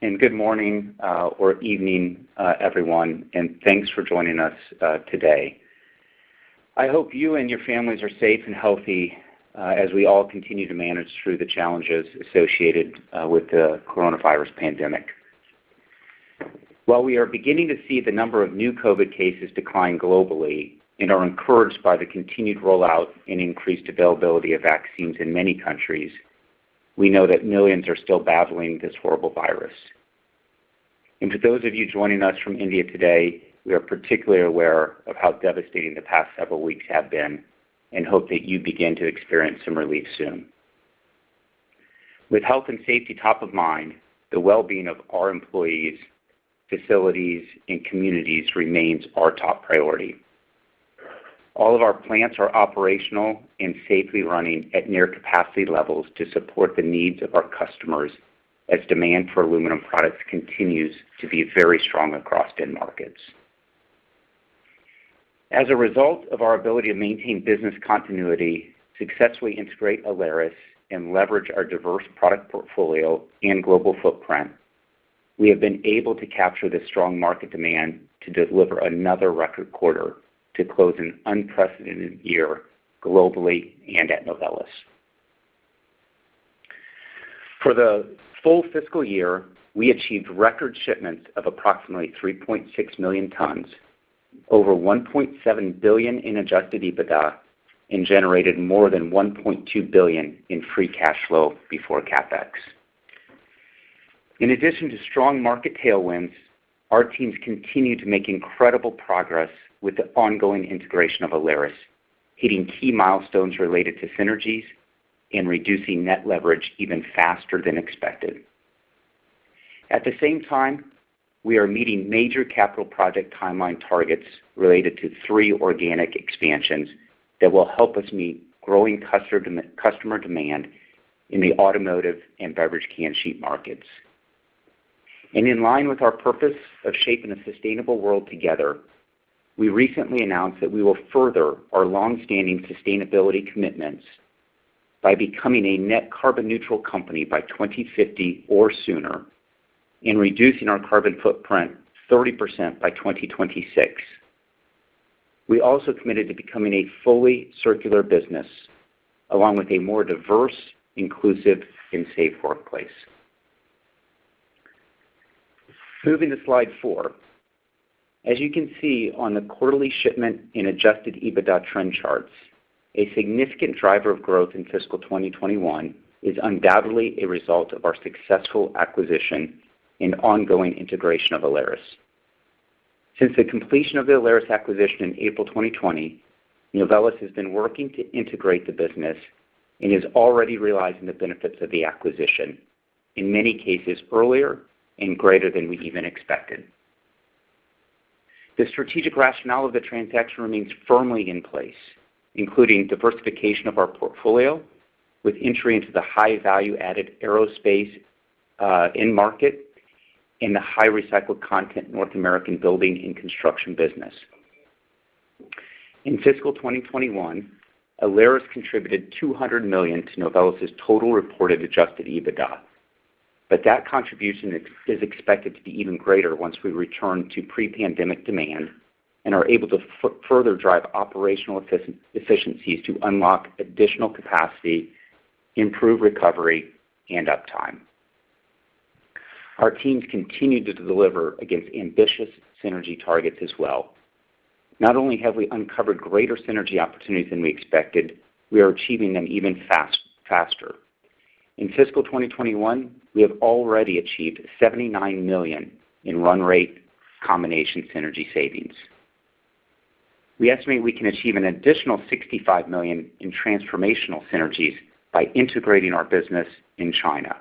and good morning or evening, everyone, and thanks for joining us today. I hope you and your families are safe and healthy as we all continue to manage through the challenges associated with the coronavirus pandemic. While we are beginning to see the number of new COVID cases decline globally and are encouraged by the continued rollout and increased availability of vaccines in many countries, we know that millions are still battling this horrible virus. And for those of you joining us from India today, we are particularly aware of how devastating the past several weeks have been and hope that you begin to experience some relief soon. With health and safety top of mind, the well-being of our employees, facilities, and communities remains our top priority. All of our plants are operational and safely running at near capacity levels to support the needs of our customers as demand for aluminum products continues to be very strong across end markets. As a result of our ability to maintain business continuity, successfully integrate Analysts, and leverage our diverse product portfolio and global footprint, we have been able to capture this strong market demand to deliver another record quarter to close an unprecedented year globally and at Novelis. For the full fiscal year, we achieved record shipments of approximately 3.6 million tons, over $1.7 billion in adjusted EBITDA, and generated more than $1.2 billion in free cash flow before CapEx. In addition to strong market tailwinds, our teams continue to make incredible progress with the ongoing integration of Analysts, hitting key milestones related to synergies and reducing net leverage even faster than expected. At the same time, we are meeting major capital project timeline targets related to 3 organic expansions that will help us meet growing customer demand in the automotive and beverage can sheet markets. And in line with our purpose of shaping a sustainable world together, we recently announced that we will further our long-standing sustainability commitments by becoming a net carbon neutral company by 2050 or sooner, and reducing our carbon footprint 30% by 2026. We also committed to becoming a fully circular business, along with a more diverse, inclusive, and safe workplace. Moving to slide 4. As you can see on the quarterly shipment and adjusted EBITDA trend charts, a significant driver of growth in fiscal 2021 is undoubtedly a result of our successful acquisition and ongoing integration of Analysts. Since the completion of the Analysts acquisition in April 2020, Novelis has been working to integrate the business and is already realizing the benefits of the acquisition, in many cases earlier and greater than we even expected. The strategic rationale of the transaction remains firmly in place, including diversification of our portfolio with entry into the high value-added aerospace end market and the high recycled content North American building and construction business. In fiscal 2021, Analysts contributed $200 million to Novelis' total reported adjusted EBITDA. But that contribution is expected to be even greater once we return to pre-pandemic demand and are able to further drive operational efficiencies to unlock additional capacity, improve recovery, and uptime. Our teams continue to deliver against ambitious synergy targets as well. Not only have we uncovered greater synergy opportunities than we expected, we are achieving them even faster. In fiscal 2021, we have already achieved $79 million in run rate combination synergy savings. We estimate we can achieve an additional $65 million in transformational synergies by integrating our business in China.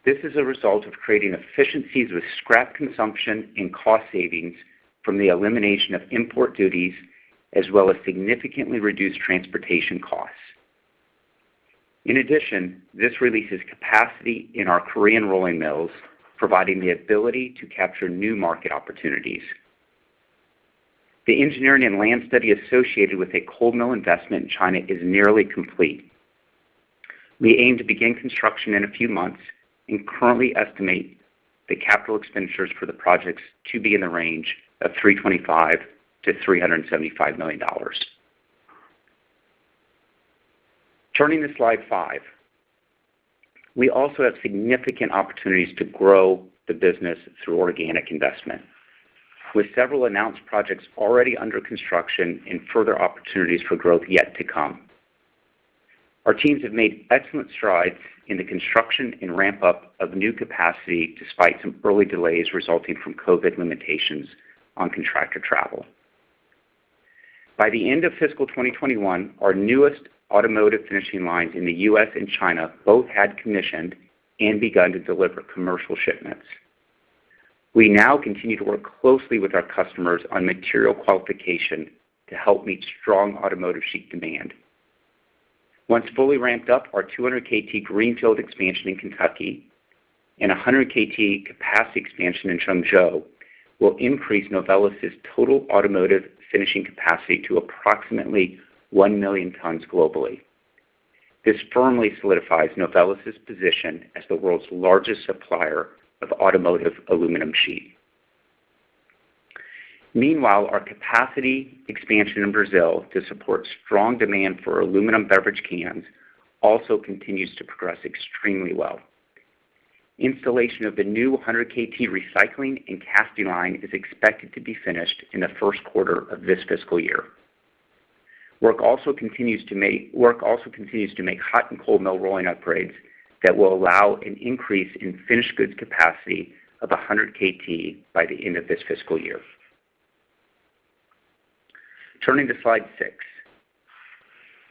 This is a result of creating efficiencies with scrap consumption and cost savings from the elimination of import duties, as well as significantly reduced transportation costs. In addition, this releases capacity in our Korean rolling mills, providing the ability to capture new market opportunities. The engineering and land study associated with a cold mill investment in China is nearly complete. We aim to begin construction in a few months and currently estimate the capital expenditures for the projects to be in the range of $325 to $375 million. Turning to slide 5, we also have significant opportunities to grow the business through organic investment, with several announced projects already under construction and further opportunities for growth yet to come. Our teams have made excellent strides in the construction and ramp-up of new capacity despite some early delays resulting from COVID limitations on contractor travel. By the end of fiscal 2021, our newest automotive finishing lines in the U.S. and China both had commissioned and begun to deliver commercial shipments. We now continue to work closely with our customers on material qualification to help meet strong automotive sheet demand. Once fully ramped up, our 200 KT greenfield expansion in Kentucky and 100 KT capacity expansion in Changzhou will increase Novelis' total automotive finishing capacity to approximately 1 million tons globally. This firmly solidifies Novelis' position as the world's largest supplier of automotive aluminum sheet. Meanwhile, our capacity expansion in Brazil to support strong demand for aluminum beverage cans also continues to progress extremely well. Installation of the new 100 KT recycling and casting line is expected to be finished in the first quarter of this fiscal year. Work also continues to make hot and cold mill rolling upgrades that will allow an increase in finished goods capacity of 100 KT by the end of this fiscal year. Turning to slide 6.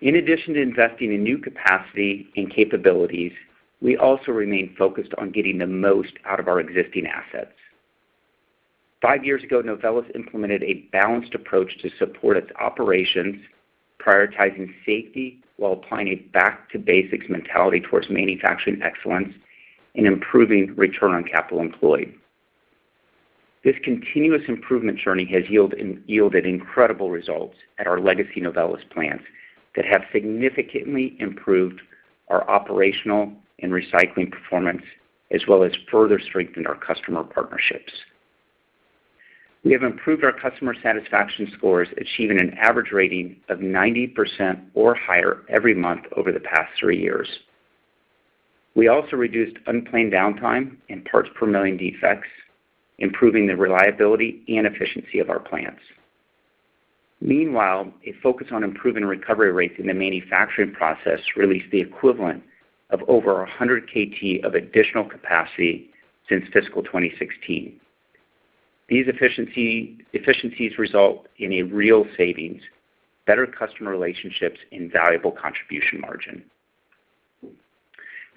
In addition to investing in new capacity and capabilities, we also remain focused on getting the most out of our existing assets. 5 years ago, Novelis implemented a balanced approach to support its operations, prioritizing safety while applying a back-to-basics mentality towards manufacturing excellence and improving return on capital employed. This continuous improvement journey has yielded incredible results at our legacy Novelis plants that have significantly improved our operational and recycling performance, as well as further strengthened our customer partnerships. We have improved our customer satisfaction scores, achieving an average rating of 90% or higher every month over the past 3 years. We also reduced unplanned downtime and parts per million defects, improving the reliability and efficiency of our plants. Meanwhile, a focus on improving recovery rates in the manufacturing process released the equivalent of over 100 KT of additional capacity since fiscal 2016. These efficiencies result in a real savings, better customer relationships, and valuable contribution margin.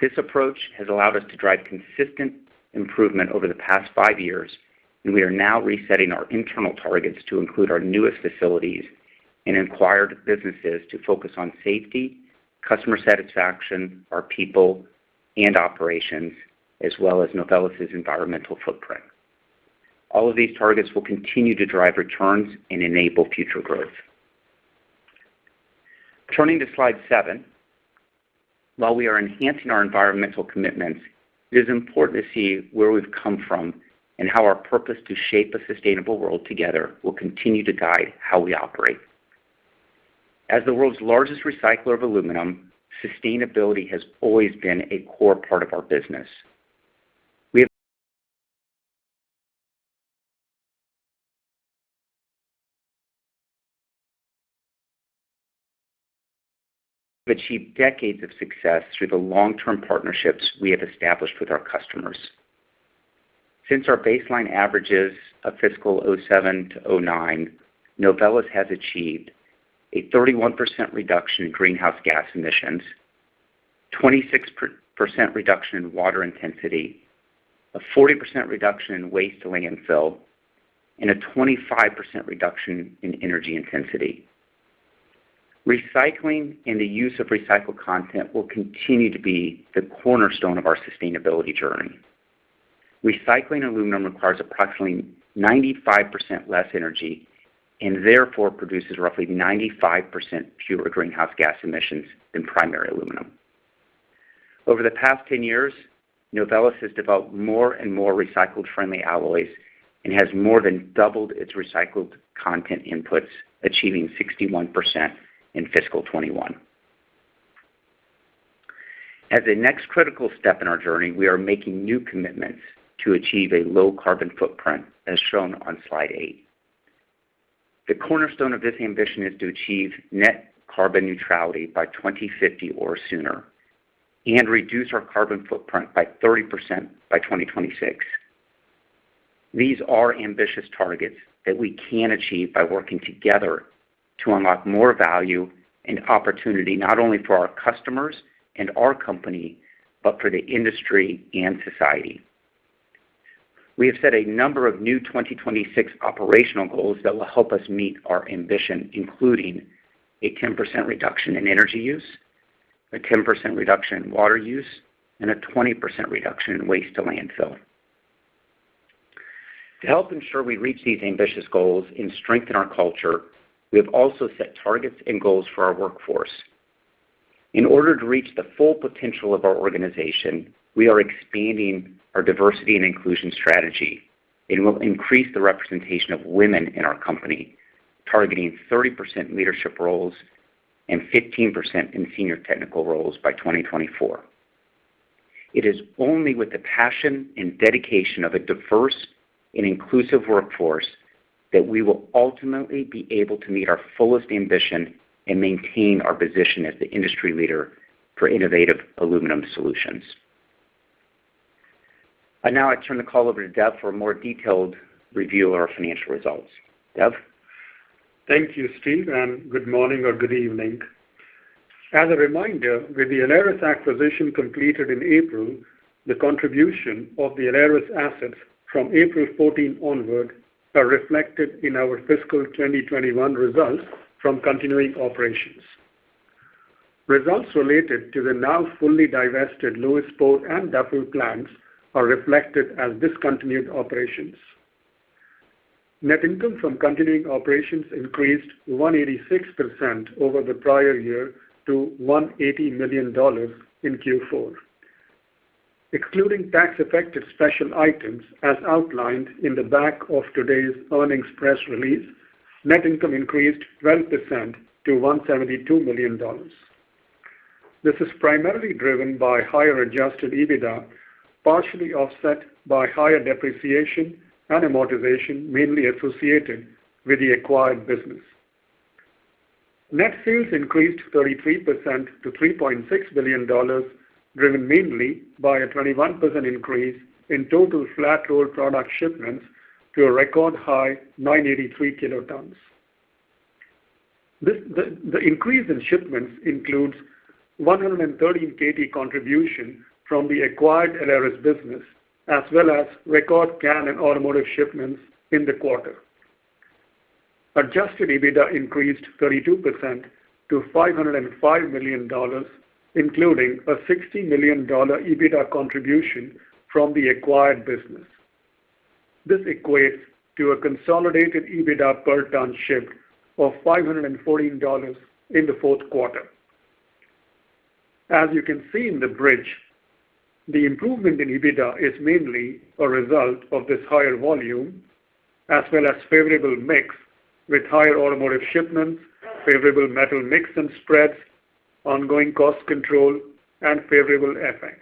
This approach has allowed us to drive consistent improvement over the past 5 years, and we are now resetting our internal targets to include our newest facilities and acquired businesses to focus on safety, customer satisfaction, our people, and operations, as well as Novelis' environmental footprint. All of these targets will continue to drive returns and enable future growth. Turning to slide 7, while we are enhancing our environmental commitments, it is important to see where we've come from and how our purpose to shape a sustainable world together will continue to guide how we operate. As the world's largest recycler of aluminum, sustainability has always been a core part of our business. We have achieved decades of success through the long-term partnerships we have established with our customers. Since our baseline averages of fiscal 07 to 09, Novelis has achieved a 31% reduction in greenhouse gas emissions, 26% reduction in water intensity, a 40% reduction in waste to landfill, and a 25% reduction in energy intensity. Recycling and the use of recycled content will continue to be the cornerstone of our sustainability journey. Recycling aluminum requires approximately 95% less energy and therefore produces roughly 95% fewer greenhouse gas emissions than primary aluminum. Over the past 10 years, Novelis has developed more and more recycled-friendly alloys and has more than doubled its recycled content inputs, achieving 61% in fiscal 21. As a next critical step in our journey, we are making new commitments to achieve a low carbon footprint, as shown on slide 8. The cornerstone of this ambition is to achieve net carbon neutrality by 2050 or sooner, and reduce our carbon footprint by 30% by 2026. These are ambitious targets that we can achieve by working together to unlock more value and opportunity, not only for our customers and our company, but for the industry and society. We have set a number of new 2026 operational goals that will help us meet our ambition, including a 10% reduction in energy use, a 10% reduction in water use, and a 20% reduction in waste to landfill. To help ensure we reach these ambitious goals and strengthen our culture, we have also set targets and goals for our workforce. In order to reach the full potential of our organization, we are expanding our diversity and inclusion strategy and will increase the representation of women in our company, targeting 30% leadership roles and 15% in senior technical roles by 2024. It is only with the passion and dedication of a diverse and inclusive workforce that we will ultimately be able to meet our fullest ambition and maintain our position as the industry leader for innovative aluminum solutions. And now I turn the call over to Dev for a more detailed review of our financial results. Dev? Thank you, Steve, and good morning or good evening. As a reminder, with the Analysts acquisition completed in April, the contribution of the Analysts assets from April 14 onward are reflected in our fiscal 2021 results from continuing operations. Results related to the now fully divested Lewisport and Dufferin plants are reflected as discontinued operations. Net income from continuing operations increased 186% over the prior year to $180 million in Q4. Excluding tax-affected special items as outlined in the back of today's earnings press release, net income increased 12% to $172 million. This is primarily driven by higher adjusted EBITDA, partially offset by higher depreciation and amortization, mainly associated with the acquired business. Net sales increased 33% to $3.6 billion, driven mainly by a 21% increase in total flat roll product shipments to a record high 983 kilotons. The increase in shipments includes 113 KT contribution from the acquired Analysts business, as well as record can and automotive shipments in the quarter. Adjusted EBITDA increased 32% to $505 million, including a $60 million EBITDA contribution from the acquired business. This equates to a consolidated EBITDA per ton shipped of $514 in the fourth quarter. As you can see in the bridge, the improvement in EBITDA is mainly a result of this higher volume, as well as favorable mix with higher automotive shipments, favorable metal mix and spreads, ongoing cost control, and favorable FX.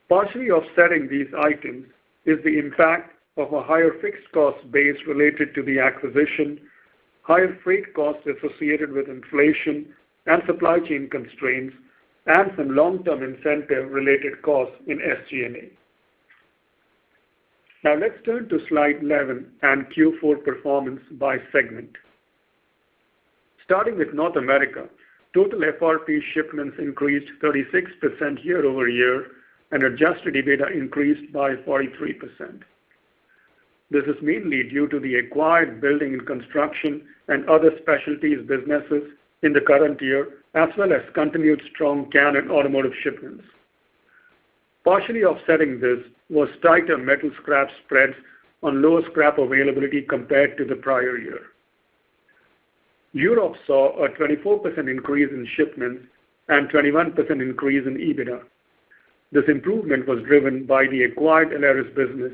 Partially offsetting these items is the impact of a higher fixed cost base related to the acquisition, higher freight costs associated with inflation and supply chain constraints, and some long-term incentive-related costs in SG&A. Now let's turn to slide 11 and Q4 performance by segment. Starting with North America, total FRP shipments increased 36% year over year, and adjusted EBITDA increased by 43%. This is mainly due to the acquired building and construction and other specialties businesses in the current year, as well as continued strong can and automotive shipments. Partially offsetting this was tighter metal scrap spreads on lower scrap availability compared to the prior year. Europe saw a 24% increase in shipments and 21% increase in EBITDA. This improvement was driven by the acquired Analysts business,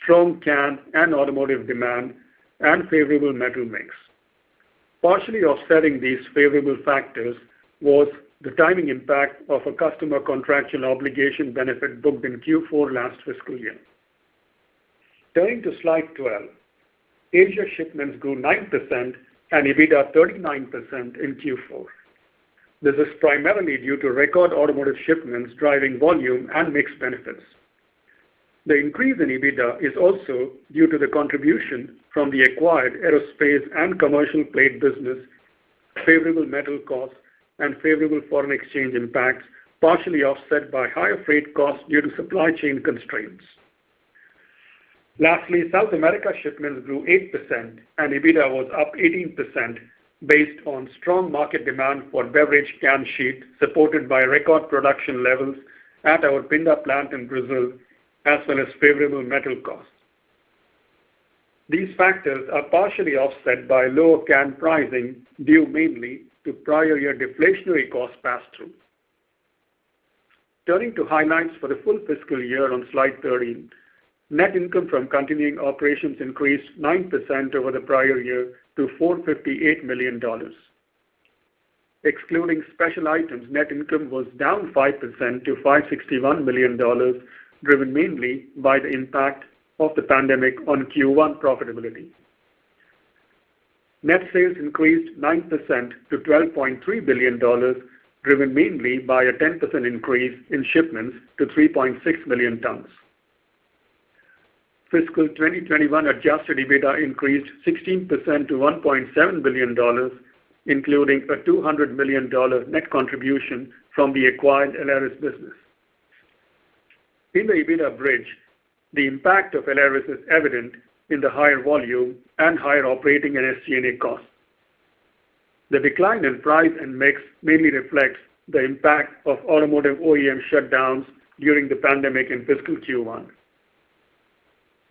strong can and automotive demand, and favorable metal mix. Partially offsetting these favorable factors was the timing impact of a customer contractual obligation benefit booked in Q4 last fiscal year. Turning to slide 12, Asia shipments grew 9% and EBITDA 39% in Q4. This is primarily due to record automotive shipments driving volume and mix benefits. The increase in EBITDA is also due to the contribution from the acquired aerospace and commercial plate business, favorable metal costs, and favorable foreign exchange impacts, partially offset by higher freight costs due to supply chain constraints. Lastly, South America shipments grew 8% and EBITDA was up 18% based on strong market demand for beverage can sheet, supported by record production levels at our Pinda plant in Brazil, as well as favorable metal costs. These factors are partially offset by lower can pricing due mainly to prior year deflationary cost pass-through. Turning to highlights for the full fiscal year on slide 13, net income from continuing operations increased 9% over the prior year to $458 million. Excluding special items, net income was down 5% to $561 million, driven mainly by the impact of the pandemic on Q1 profitability. Net sales increased 9% to $12.3 billion, driven mainly by a 10% increase in shipments to 3.6 million tons. Fiscal 2021 adjusted EBITDA increased 16% to $1.7 billion, including a $200 million net contribution from the acquired Analysts business. In the EBITDA bridge, the impact of Analysts is evident in the higher volume and higher operating and SG&A costs. The decline in price and mix mainly reflects the impact of automotive OEM shutdowns during the pandemic in fiscal Q1.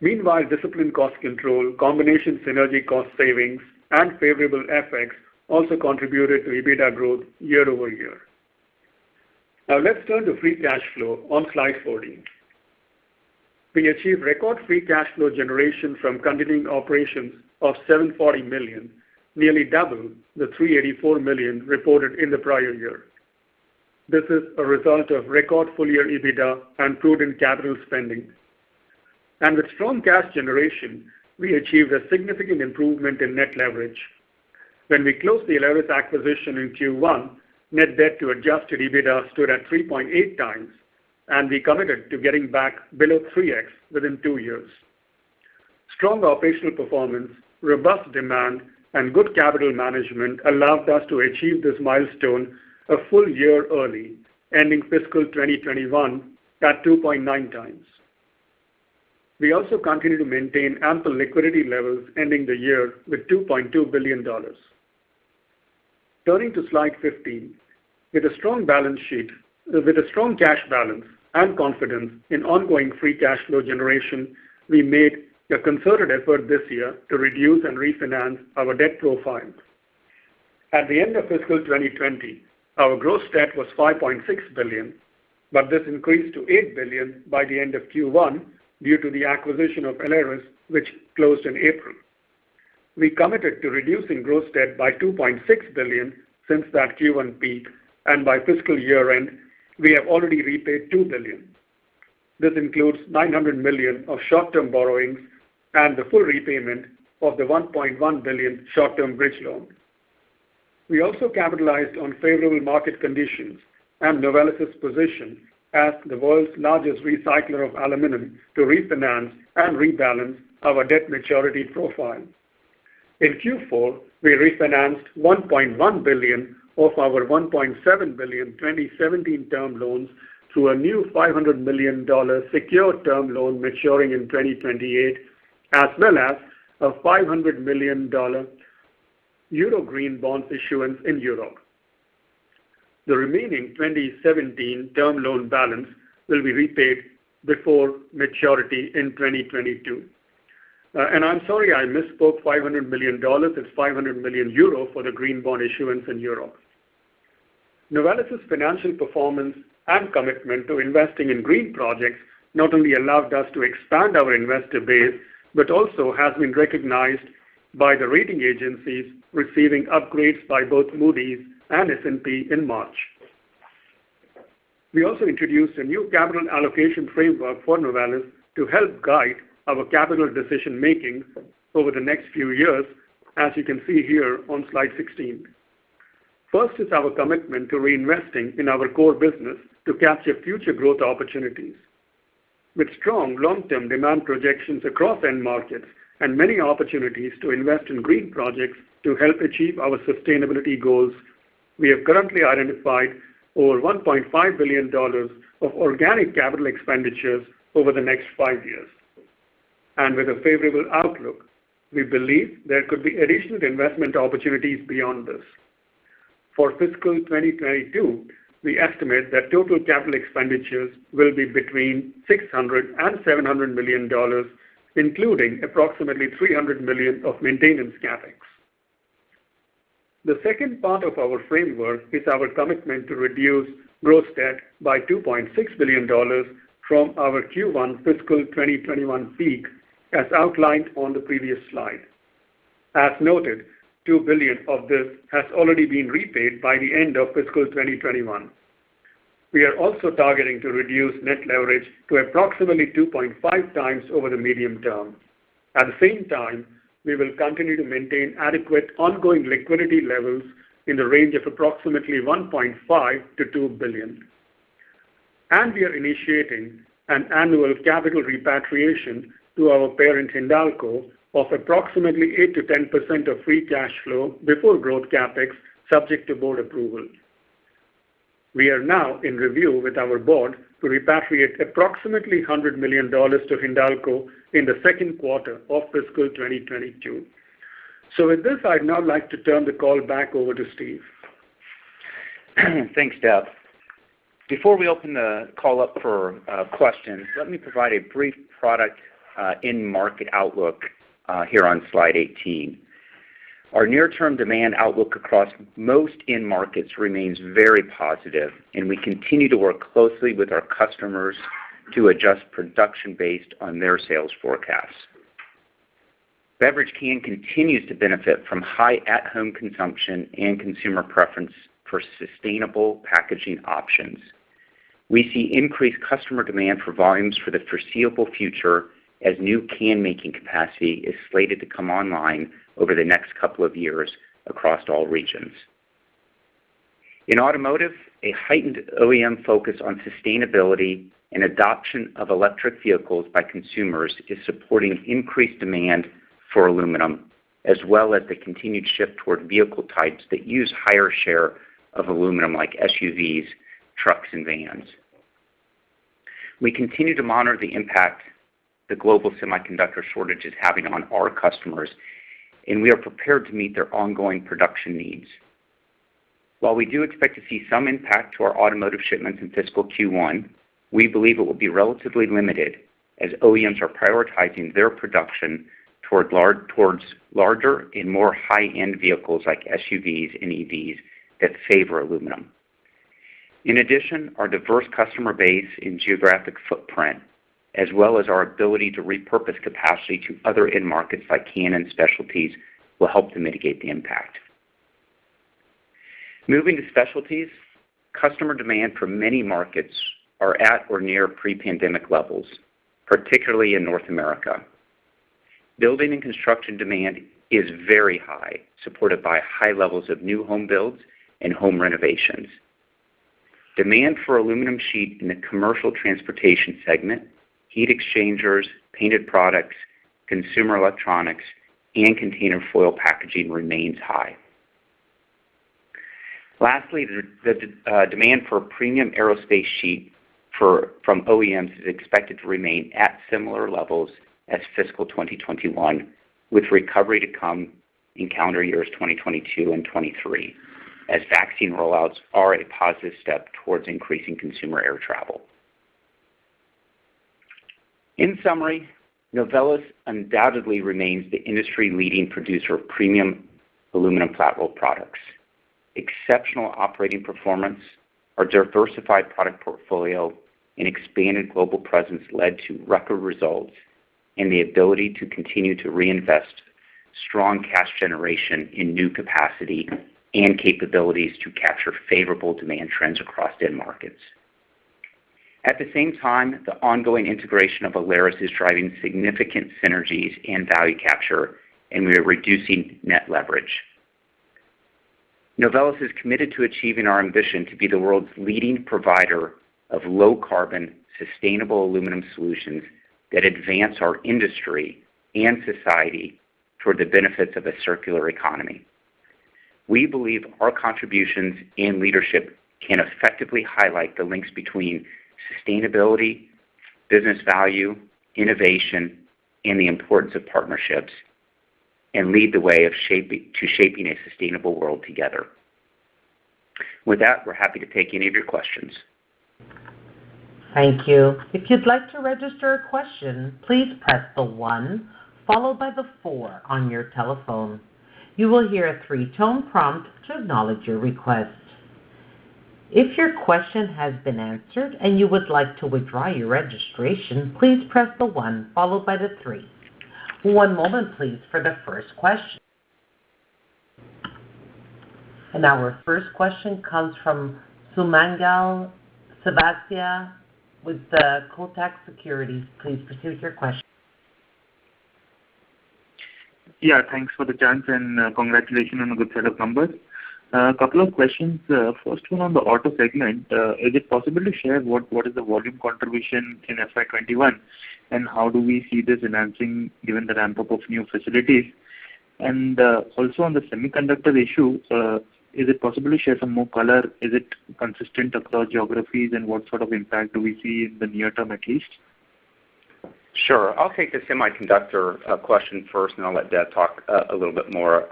Meanwhile, disciplined cost control, combination synergy cost savings, and favorable FX also contributed to EBITDA growth year over year. Now let's turn to free cash flow on slide 14. We achieved record free cash flow generation from continuing operations of $740 million, nearly double the $384 million reported in the prior year. This is a result of record full-year EBITDA and prudent capital spending. And with strong cash generation, we achieved a significant improvement in net leverage. When we closed the Analysts acquisition in Q1, net debt to adjusted EBITDA stood at 3.8 times, and we committed to getting back below 3x within 2 years. Strong operational performance, robust demand, and good capital management allowed us to achieve this milestone a full year early, ending fiscal 2021 at 2.9 times. We also continue to maintain ample liquidity levels, ending the year with $2.2 billion. Turning to slide 15, with a strong cash balance and confidence in ongoing free cash flow generation, we made a concerted effort this year to reduce and refinance our debt profile. At the end of fiscal 2020, our gross debt was $5.6 billion, but this increased to $8 billion by the end of Q1 due to the acquisition of Analysts, which closed in April. We committed to reducing gross debt by $2.6 billion since that Q1 peak, and by fiscal year end, we have already repaid $2 billion. This includes $900 million of short-term borrowings and the full repayment of the $1.1 billion short-term bridge loan. We also capitalized on favorable market conditions and Novelis' position as the world's largest recycler of aluminum to refinance and rebalance our debt maturity profile. In Q4, we refinanced $1.1 billion of our $1.7 billion 2017 term loans through a new $500 million secured term loan maturing in 2028, as well as a $500 million Euro green bond issuance in Europe. The remaining 2017 term loan balance will be repaid before maturity in 2022. And I'm sorry I misspoke $500 million. It's 500 million euro for the green bond issuance in Europe. Novelis' financial performance and commitment to investing in green projects not only allowed us to expand our investor base, but also has been recognized by the rating agencies, receiving upgrades by both Moody's and S&P in March. We also introduced a new capital allocation framework for Novelis to help guide our capital decision-making over the next few years, as you can see here on slide 16. First is our commitment to reinvesting in our core business to capture future growth opportunities. With strong long-term demand projections across end markets and many opportunities to invest in green projects to help achieve our sustainability goals, we have currently identified over $1.5 billion of organic capital expenditures over the next 5 years. And with a favorable outlook, we believe there could be additional investment opportunities beyond this. For fiscal 2022, we estimate that total capital expenditures will be between $600 and $700 million, including approximately $300 million of maintenance capex. The second part of our framework is our commitment to reduce gross debt by $2.6 billion from our Q1 fiscal 2021 peak, as outlined on the previous slide. As noted, $2 billion of this has already been repaid by the end of fiscal 2021. We are also targeting to reduce net leverage to approximately 2.5 times over the medium term. At the same time, we will continue to maintain adequate ongoing liquidity levels in the range of approximately $1.5 to $2 billion. And we are initiating an annual capital repatriation to our parent Hindalco of approximately 8 to 10% of free cash flow before growth capex, subject to board approval. We are now in review with our board to repatriate approximately $100 million to Hindalco in the second quarter of fiscal 2022. So with this, I'd now like to turn the call back over to Steve. Thanks, Dev. Before we open the call up for questions, let me provide a brief product in-market outlook here on slide 18. Our near-term demand outlook across most end markets remains very positive, and we continue to work closely with our customers to adjust production based on their sales forecasts. Beverage can continues to benefit from high at-home consumption and consumer preference for sustainable packaging options. We see increased customer demand for volumes for the foreseeable future as new can-making capacity is slated to come online over the next couple of years across all regions. In automotive, a heightened OEM focus on sustainability and adoption of electric vehicles by consumers is supporting increased demand for aluminum, as well as the continued shift toward vehicle types that use higher share of aluminum like SUVs, trucks, and vans. We continue to monitor the impact the global semiconductor shortage is having on our customers, and we are prepared to meet their ongoing production needs. While we do expect to see some impact to our automotive shipments in fiscal Q1, we believe it will be relatively limited as OEMs are prioritizing their production towards larger and more high-end vehicles like SUVs and EVs that favor aluminum. In addition, our diverse customer base and geographic footprint, as well as our ability to repurpose capacity to other end markets like can and specialties, will help to mitigate the impact. Moving to specialties, customer demand for many markets are at or near pre-pandemic levels, particularly in North America. Building and construction demand is very high, supported by high levels of new home builds and home renovations. Demand for aluminum sheet in the commercial transportation segment, heat exchangers, painted products, consumer electronics, and container foil packaging remains high. Lastly, the demand for premium aerospace sheet from OEMs is expected to remain at similar levels as fiscal 2021, with recovery to come in calendar years 2022 and 23, as vaccine rollouts are a positive step towards increasing consumer air travel. In summary, Novelis undoubtedly remains the industry-leading producer of premium aluminum flat roll products. Exceptional operating performance, Our diversified product portfolio and expanded global presence led to record results and the ability to continue to reinvest strong cash generation in new capacity and capabilities to capture favorable demand trends across end markets. At the same time, the ongoing integration of Alaris is driving significant synergies and value capture, and we are reducing net leverage. Novelis is committed to achieving our ambition to be the world's leading provider of low-carbon, sustainable aluminum solutions that advance our industry and society toward the benefits of a circular economy. We believe our contributions and leadership can effectively highlight the links between sustainability, business value, innovation, and the importance of partnerships, and lead the way of shaping a sustainable world together. With that, we're happy to take any of your questions. Thank you. If you'd like to register a question, please press the 1 followed by the 4 on your telephone. You will hear a 3-tone prompt to acknowledge your request. If your question has been answered and you would like to withdraw your registration, please press the 1 followed by the 3. One moment, please, for the first question. And our first question comes from Sumangal Savasya with Kotak Securities. Please proceed with your question. Yeah, thanks for the chance and congratulations on a good set of numbers. A couple of questions. First one on the auto segment. Is it possible to share what is the volume contribution in FY21 and how do we see this enhancing given the ramp up of new facilities? And also on the semiconductor issue, is it possible to share some more color? Is it consistent across geographies and what sort of impact do we see in the near term at least? Sure. I'll take the semiconductor question first, and I'll let Dev talk a little bit more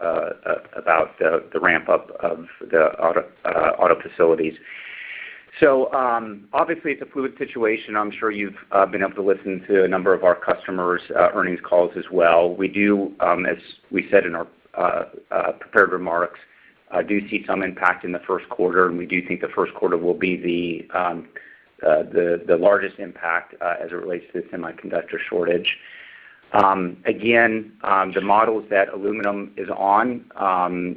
about the ramp-up of the auto facilities. So obviously it's a fluid situation. I'm sure you've been able to listen to a number of our customers' earnings calls as well. We do, as we said in our prepared remarks, do see some impact in the first quarter, and we do think the first quarter will be the largest impact as it relates to the semiconductor shortage. Again, the models that aluminum is on,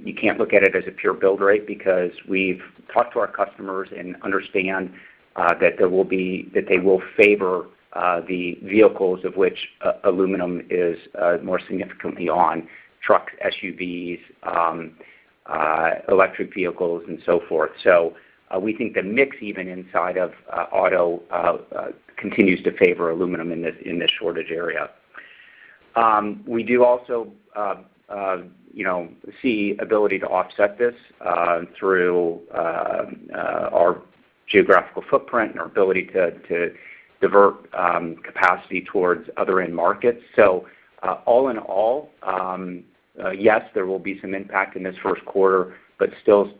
you can't look at it as a pure build rate because we've talked to our customers and understand that they will favor the vehicles of which aluminum is more significantly on, trucks, SUVs, electric vehicles, and so forth. So we think the mix even inside of auto continues to favor aluminum in this shortage area. We do also see ability to offset this through our geographical footprint and our ability to divert capacity towards other end markets. So all in all, yes, there will be some impact in this first quarter, but still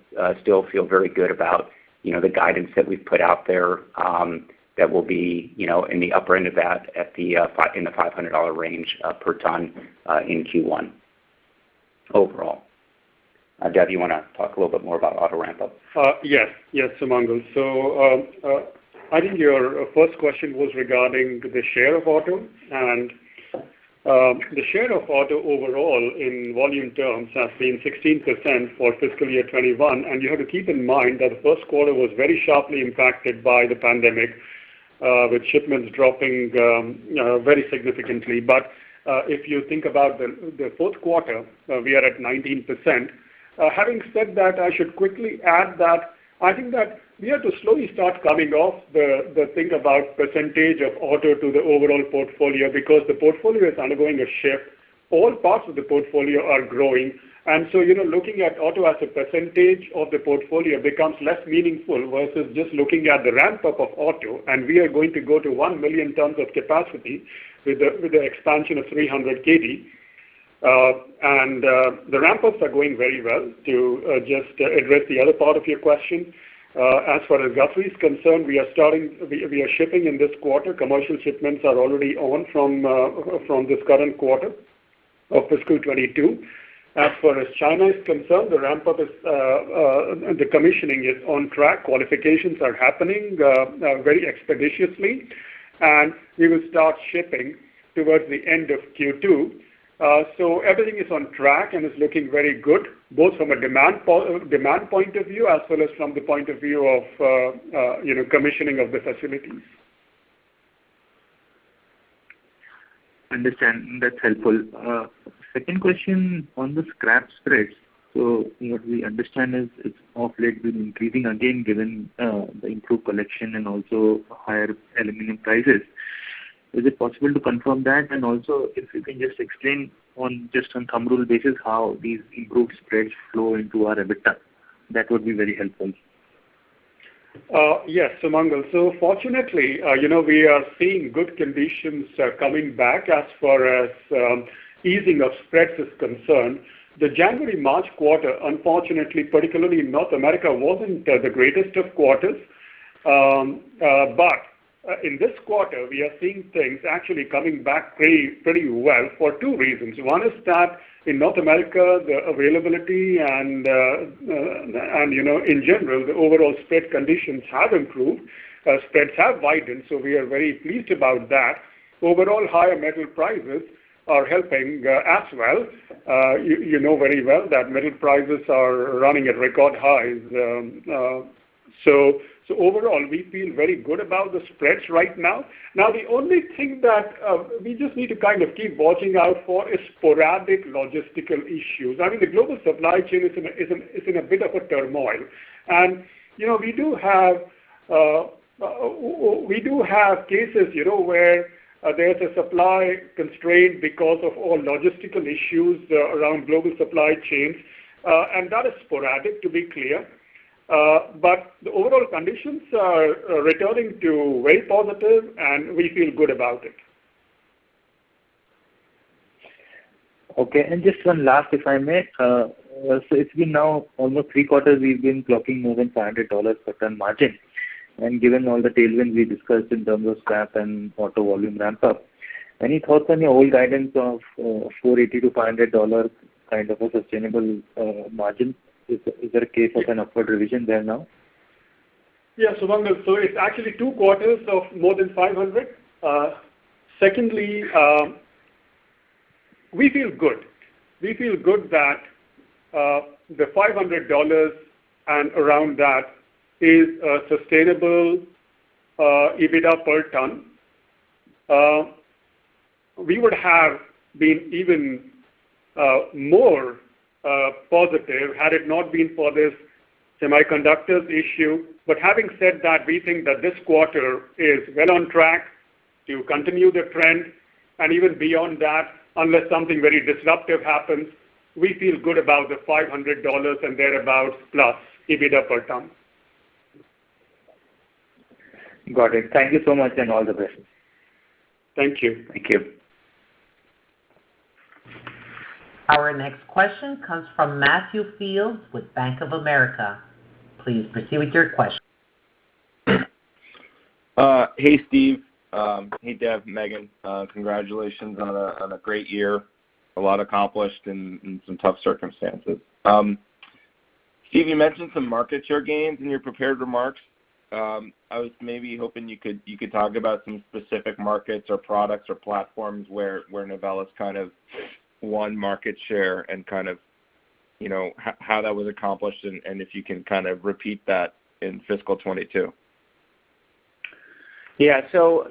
feel very good about the guidance that we've put out there that will be in the upper end of that in the $500 range per ton in Q1 overall. Dev, you want to talk a little bit more about auto ramp up? Yes, Sumangal. So I think your first question was regarding the share of auto, and the share of auto overall in volume terms has been 16% for fiscal year 21, and you have to keep in mind that the first quarter was very sharply impacted by the pandemic, with shipments dropping very significantly. But if you think about the fourth quarter, we are at 19%. Having said that, I should quickly add that I think that we have to slowly start coming off the thing about percentage of auto to the overall portfolio because the portfolio is undergoing a shift. All parts of the portfolio are growing. And so, looking at auto as a percentage of the portfolio becomes less meaningful versus just looking at the ramp up of auto. And we are going to go to 1 million tons of capacity with the expansion of 300 KT. And the ramp-ups are going very well. To just address the other part of your question, as far as Guthrie is concerned, we are shipping in this quarter. Commercial shipments are already on from this current quarter of fiscal 22. As far as China is concerned, the ramp-up is, the commissioning is on track. Qualifications are happening very expeditiously, and we will start shipping towards the end of Q2. So everything is on track and is looking very good, both from a demand point of view as well as from the point of view of commissioning of the facilities. Understand. That's helpful. Second question on the scrap spreads. So what we understand is it's of late been increasing again given the improved collection and also higher aluminum prices. Is it possible to confirm that? And also, if you can just explain on thumb rule basis how these improved spreads flow into our EBITDA, that would be very helpful. Yes, Sumangal. So fortunately, we are seeing good conditions coming back as far as easing of spreads is concerned. The January-March quarter, unfortunately, particularly in North America, wasn't the greatest of quarters. But in this quarter, we are seeing things actually coming back pretty well for two reasons. One is that in North America, the availability and in general, the overall spread conditions have improved. Spreads have widened, so we are very pleased about that. Overall, higher metal prices are helping as well. You know very well that metal prices are running at record highs. So overall, we feel very good about the spreads right now. Now, the only thing that we just need to kind of keep watching out for is sporadic logistical issues. I mean, the global supply chain is in a bit of a turmoil, and we do have cases where there's a supply constraint because of all logistical issues around global supply chains, and that is sporadic, to be clear. But the overall conditions are returning to very positive, and we feel good about it. Okay, and just one last, if I may. So it's been now almost 3 quarters we've been clocking more than $500 per ton margin. And given all the tailwinds we discussed in terms of scrap and auto volume ramp up, any thoughts on your old guidance of $480 to $500 kind of a sustainable margin? Is there a case of an upward revision there now? Yeah, Sumangal. So it's actually 2 quarters of more than 500. Secondly, we feel good. We feel good that the $500 and around that is a sustainable EBITDA per ton. We would have been even more positive had it not been for this semiconductors issue. But having said that, we think that this quarter is well on track to continue the trend, and even beyond that, unless something very disruptive happens, we feel good about the $500 and thereabouts plus EBITDA per ton. Got it. Thank you so much, and all the best. Thank you. Thank you. Our next question comes from Matthew Fields with Bank of America. Please proceed with your question. Hey, Steve. Hey, Dev, Megan. Congratulations on a great year. A lot accomplished in some tough circumstances. Steve, you mentioned some market share gains in your prepared remarks. I was maybe hoping you could talk about some specific markets or products or platforms where Novelis kind of won market share and kind of, how that was accomplished, and if you can kind of repeat that in fiscal 22. Yeah, so,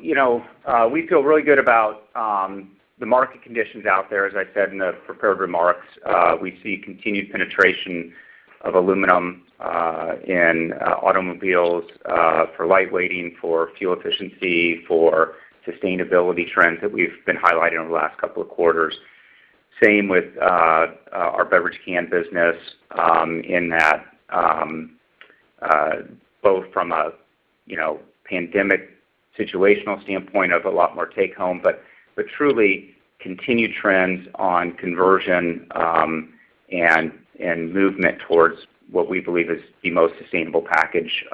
we feel really good about the market conditions out there. As I said in the prepared remarks, we see continued penetration of aluminum in automobiles for lightweighting, for fuel efficiency, for sustainability trends that we've been highlighting over the last couple of quarters. Same with our beverage can business in that both from a pandemic situational standpoint of a lot more take home, but truly continued trends on conversion and movement towards what we believe is the most sustainable package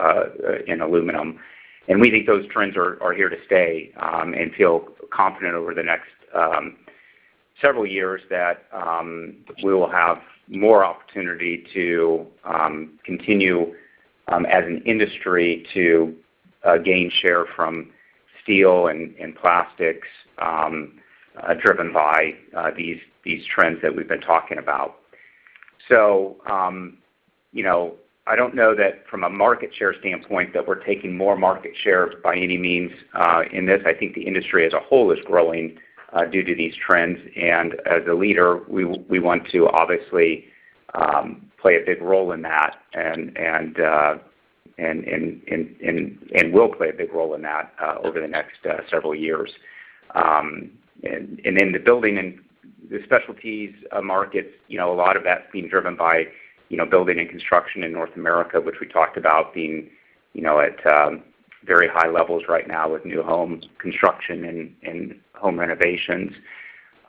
in aluminum. And we think those trends are here to stay, and feel confident over the next several years that we will have more opportunity to continue as an industry to gain share from steel and plastics driven by these trends that we've been talking about. So, I don't know that from a market share standpoint that we're taking more market share by any means in this. I think the industry as a whole is growing due to these trends, and as a leader, we want to obviously play a big role in that, and will play a big role in that over the next several years. And in the building and the specialties markets, a lot of that's being driven by building and construction in North America, which we talked about being at very high levels right now with new home construction and home renovations,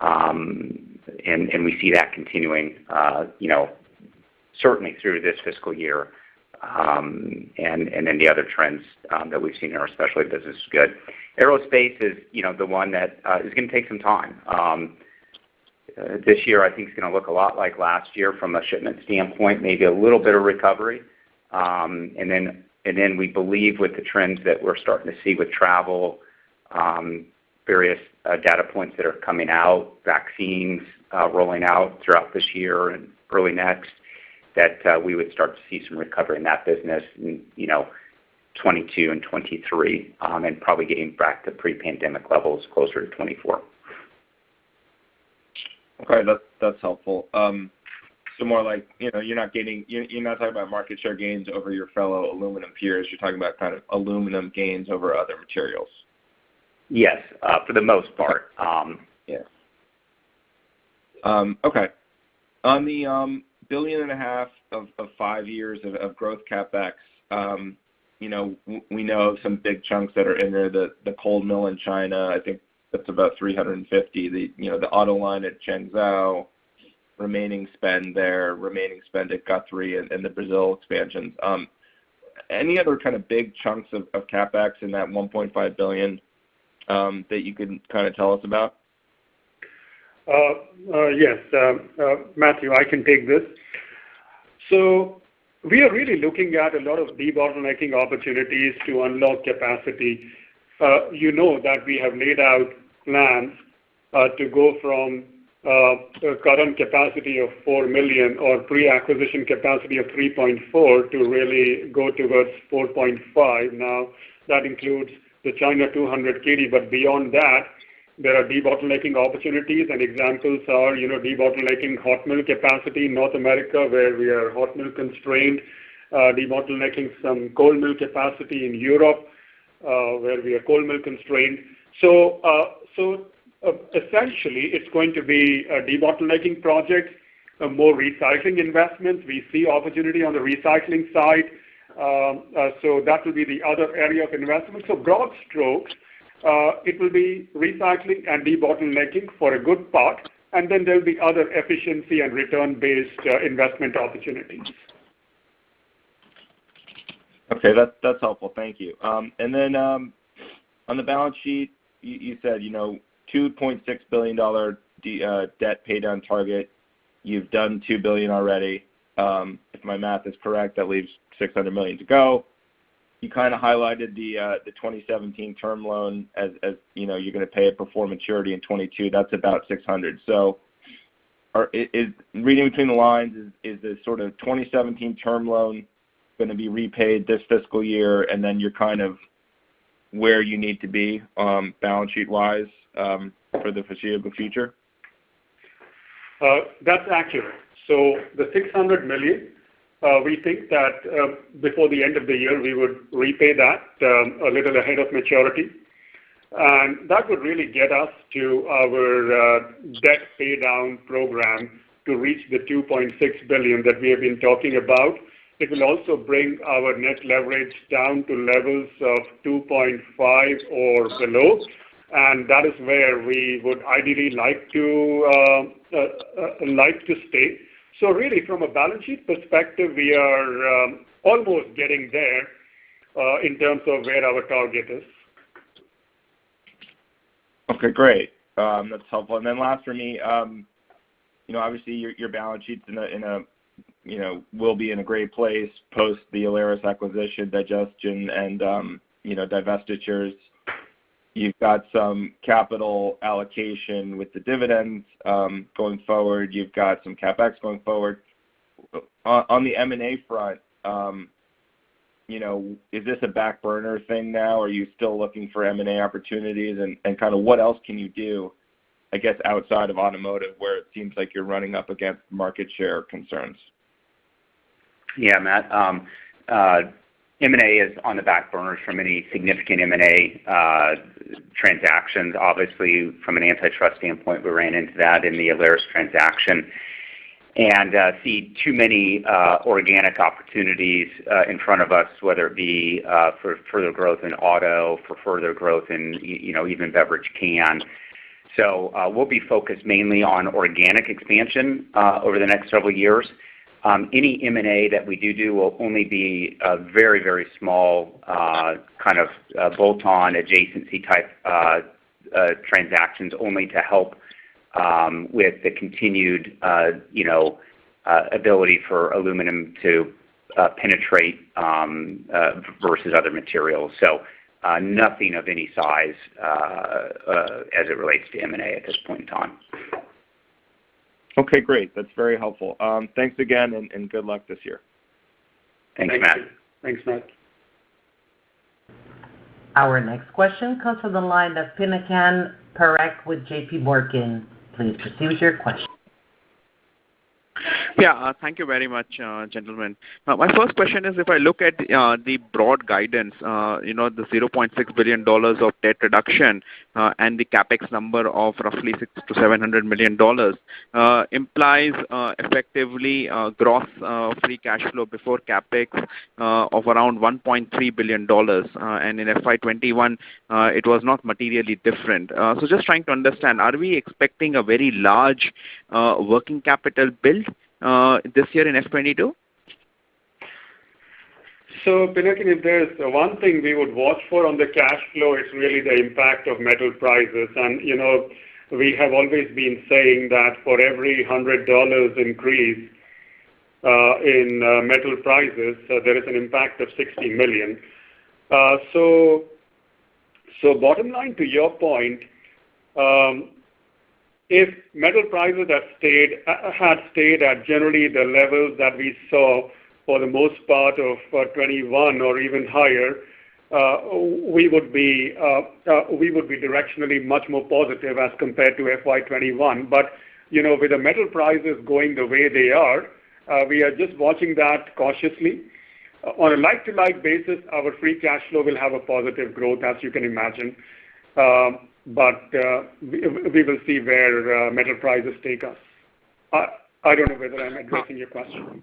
and we see that continuing certainly through this fiscal year, and then the other trends that we've seen in our specialty business is good. Aerospace is the one that is going to take some time. This year, I think, is going to look a lot like last year from a shipment standpoint, maybe a little bit of recovery. And then we believe with the trends that we're starting to see with travel, various data points that are coming out, vaccines rolling out throughout this year and early next, that we would start to see some recovery in that business in 22 and 23, and probably getting back to pre-pandemic levels closer to 24. Okay, that's helpful. So more like you're not talking about market share gains over your fellow aluminum peers. You're talking about kind of aluminum gains over other materials. Yes, for the most part. Yeah. Okay. On the $1.5 billion of 5 years of growth capex, we know some big chunks that are in there. The cold mill in China, I think that's about $350. The auto line at Changzhou, remaining spend at Guthrie, and the Brazil expansions. Any other kind of big chunks of capex in that $1.5 billion that you can kind of tell us about? Yes, Matthew, I can take this. So we are really looking at a lot of debottlenecking opportunities to unlock capacity. That we have laid out plans to go from a current capacity of 4 million or pre-acquisition capacity of 3.4 to really go towards 4.5. Now, that includes the China 200 KD, but beyond that, there are debottlenecking opportunities, and examples are, debottlenecking hot mill capacity in North America, where we are hot mill constrained, debottlenecking some cold mill capacity in Europe, where we are cold mill constrained. So essentially, it's going to be a debottlenecking project, more recycling investments. We see opportunity on the recycling side, so that will be the other area of investment. So broad strokes, it will be recycling and debottlenecking for a good part, and then there will be other efficiency and return-based investment opportunities. Okay, that's helpful. Thank you. And then on the balance sheet, you said $2.6 billion debt pay down target. You've done $2 billion already. If my math is correct, that leaves $600 million to go. You kind of highlighted the 2017 term loan as you're going to pay it before maturity in 22. That's about $600. So, is reading between the lines, is the sort of 2017 term loan going to be repaid this fiscal year, and then you're kind of where you need to be balance sheet wise for the foreseeable future? That's accurate. So the $600 million, we think that before the end of the year we would repay that a little ahead of maturity, and that would really get us to our debt pay down program to reach the $2.6 billion that we have been talking about. It will also bring our net leverage down to levels of 2.5 or below, and that is where we would ideally like to stay. So really, from a balance sheet perspective, we are almost getting there in terms of where our target is. Okay, great. That's helpful. And then last for me, obviously your balance sheet's in a will be in a great place post the Alaris acquisition, digestion, and divestitures. You've got some capital allocation with the dividends going forward. You've got some CapEx going forward. On the M&A front, is this a back burner thing now? Are you still looking for M&A opportunities? And kind of what else can you do, I guess, outside of automotive, where it seems like you're running up against market share concerns? Yeah, Matt. M&A is on the back burners from any significant M&A transactions. Obviously, from an antitrust standpoint, we ran into that in the Alaris transaction, and see too many organic opportunities in front of us, whether it be for further growth in auto, for further growth in even beverage can. So we'll be focused mainly on organic expansion over the next several years. Any M&A that we do will only be a very, very small kind of bolt-on adjacency type transactions, only to help with the continued ability for aluminum to penetrate versus other materials. So nothing of any size as it relates to M&A at this point in time. Okay, great. That's very helpful. Thanks again, and good luck this year. Thanks, Matt. Thanks, Matt. Our next question comes from the line of Pinakan Parekh with J.P. Morgan. Please proceed with your question. Yeah, thank you very much, gentlemen. My first question is, if I look at the broad guidance, the $0.6 billion of debt reduction and the capex number of roughly $600 to $700 million implies effectively gross free cash flow before capex of around $1.3 billion. And in FY21, it was not materially different. So just trying to understand, are we expecting a very large working capital build this year in F22? So, Pinakan, if there's one thing we would watch for on the cash flow, it's really the impact of metal prices. And, we have always been saying that for every $100 increase in metal prices, there is an impact of $60 million. So bottom line, to your point, if metal prices had stayed at generally the levels that we saw for the most part of 21 or even higher, we would be directionally much more positive as compared to FY21. But with the metal prices going the way they are, we are just watching that cautiously. On a like-to-like basis, our free cash flow will have a positive growth, as you can imagine. But we will see where metal prices take us. I don't know whether I'm addressing your question.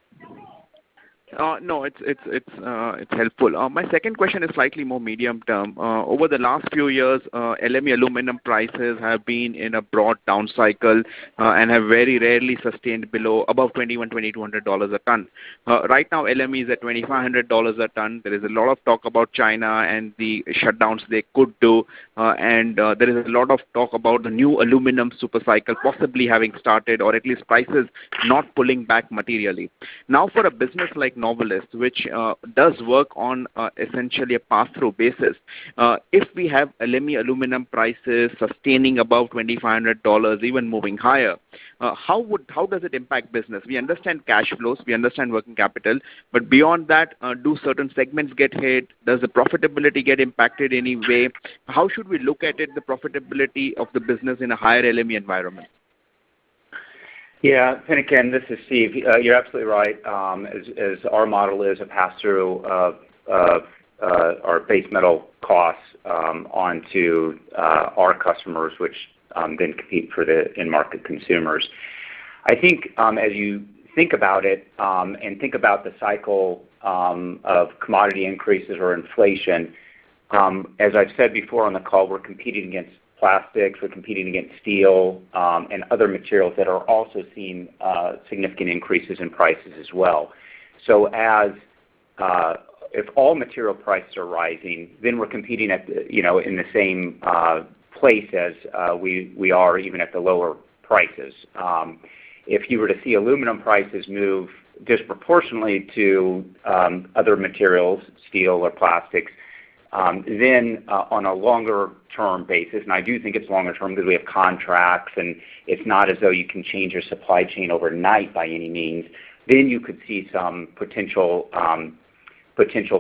No, it's helpful. My second question is slightly more medium term. Over the last few years, LME aluminum prices have been in a broad down cycle and have very rarely sustained above $2,200 a ton. Right now, LME is at $2,500 a ton. There is a lot of talk about China and the shutdowns they could do, and there is a lot of talk about the new aluminum super cycle possibly having started, or at least prices not pulling back materially. Now, for a business like Novelis, which does work on essentially a pass-through basis, if we have LME aluminum prices sustaining above $2,500, even moving higher, how does it impact business? We understand cash flows, we understand working capital, but beyond that, do certain segments get hit? Does the profitability get impacted in any way? How should we look at it, the profitability of the business in a higher LME environment? Yeah, Pinakan, this is Steve. You're absolutely right. As our model is a pass-through of our base metal costs onto our customers, which then compete for the in-market consumers. I think as you think about it and think about the cycle of commodity increases or inflation, as I've said before on the call, we're competing against plastics, we're competing against steel and other materials that are also seeing significant increases in prices as well. So if all material prices are rising, then we're competing at in the same place as we are even at the lower prices. If you were to see aluminum prices move disproportionately to other materials, steel or plastics, then on a longer term basis, and I do think it's longer term because we have contracts and it's not as though you can change your supply chain overnight by any means, then you could see some potential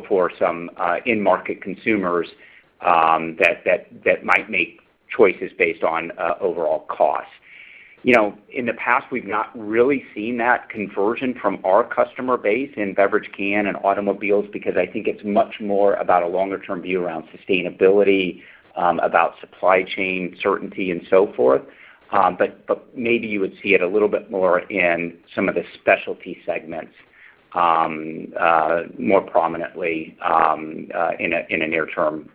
for some in-market consumers that might make choices based on overall costs. In the past, we've not really seen that conversion from our customer base in beverage can and automobiles because I think it's much more about a longer-term view around sustainability, about supply chain certainty, and so forth. But maybe you would see it a little bit more in some of the specialty segments more prominently in a near-term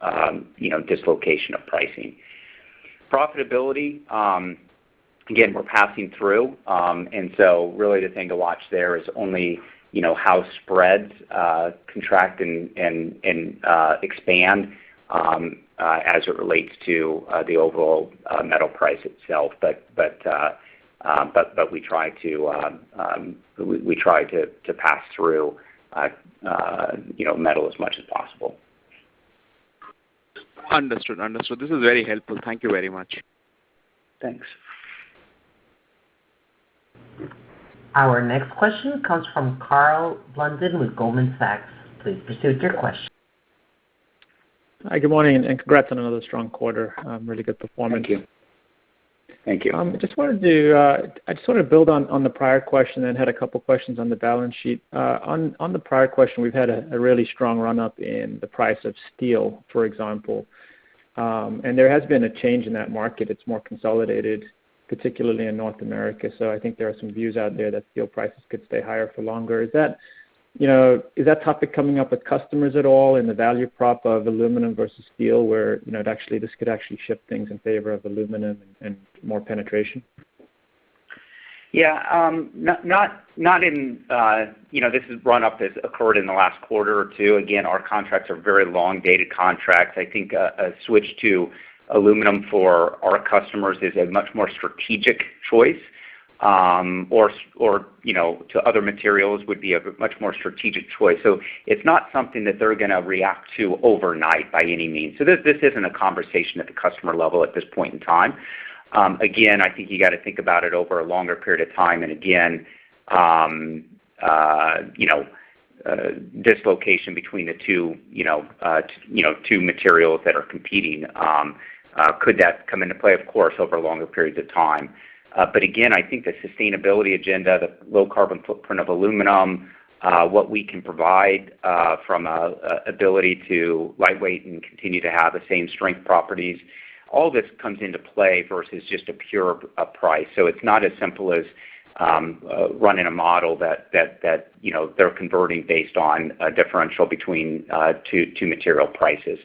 dislocation of pricing. Profitability. Again, we're passing through, and so really the thing to watch there is only how spreads contract and expand as it relates to the overall metal price itself. But we try to pass through metal as much as possible. Understood. This is very helpful. Thank you very much. Thanks. Our next question comes from Carl Blunden with Goldman Sachs. Please proceed with your question. Hi, good morning, and congrats on another strong quarter. Really good performance. Thank you. I just wanted to build on the prior question and had a couple questions on the balance sheet. On the prior question, we've had a really strong run-up in the price of steel, for example. And there has been a change in that market. It's more consolidated, particularly in North America. So I think there are some views out there that steel prices could stay higher for longer. Is that topic coming up with customers at all in the value prop of aluminum versus steel, where this could actually shift things in favor of aluminum and more penetration? Yeah, not in this is run up has occurred in the last quarter or two. Again, our contracts are very long dated contracts. I think a switch to aluminum for our customers is a much more strategic choice, or to other materials would be a much more strategic choice. So it's not something that they're going to react to overnight by any means. So this isn't a conversation at the customer level at this point in time. Again, I think you got to think about it over a longer period of time. And again, dislocation between the two materials that are competing. Could that come into play? Of course, over longer periods of time. But again, I think the sustainability agenda, the low carbon footprint of aluminum, what we can provide from ability to lightweight and continue to have the same strength properties, all this comes into play versus just a pure price. So it's not as simple as running a model that they're converting based on a differential between two material prices.